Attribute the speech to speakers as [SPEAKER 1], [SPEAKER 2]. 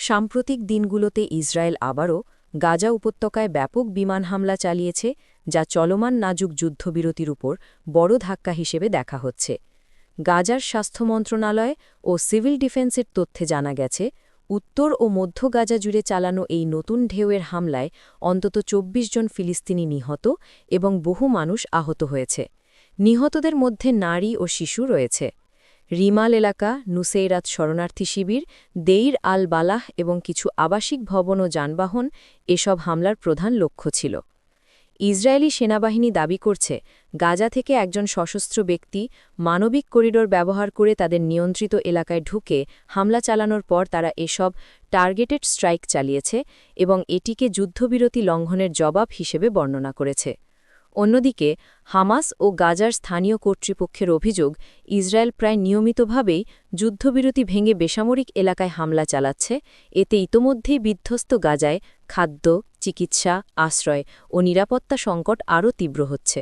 [SPEAKER 1] সাম্প্রতিক দিনগুলোতে ইসরায়েল আবারও গাজা উপত্যকায় ব্যাপক বিমান হামলা চালিয়েছে, যা চলমান নাজুক যুদ্ধবিরতির উপর বড় ধাক্কা হিসেবে দেখা হচ্ছে। গাজার স্বাস্থ্য মন্ত্রণালয় ও সিভিল ডিফেন্সের তথ্যে জানা গেছে, উত্তর ও মধ্য গাজা জুড়ে চালানো এই নতুন ঢেউয়ের হামলায় অন্তত ২৪ জন ফিলিস্তিনি নিহত এবং বহু মানুষ আহত হয়েছে। নিহতদের মধ্যে নারী ও শিশু রয়েছে। রিমাল এলাকা, নুসেইরাত শরণার্থী শিবির, দেইর আল বালাহ এবং কিছু আবাসিক ভবন ও যানবাহন এসব হামলার প্রধান লক্ষ্য ছিল। ইসরায়েলি সেনাবাহিনী দাবি করছে, গাজা থেকে একজন সশস্ত্র ব্যক্তি মানবিক করিডোর ব্যবহার করে তাদের নিয়ন্ত্রিত এলাকায় ঢুকে হামলা চালানোর পর তারা এসব টার্গেটেড স্ট্রাইক চালিয়েছে এবং এটিকে যুদ্ধবিরতি লঙ্ঘনের জবাব হিসেবে বর্ণনা করেছে। অন্যদিকে হামাস ও গাজার স্থানীয় কর্তৃপক্ষের অভিযোগ, ইসরায়েল প্রায় নিয়মিতভাবেই যুদ্ধবিরতি ভেঙে বেসামরিক এলাকায় হামলা চালাচ্ছে। এতে ইতোমধ্যেই বিধ্বস্ত গাজায় খাদ্য, চিকিৎসা, আশ্রয় ও নিরাপত্তা সংকট আরও তীব্র হচ্ছে।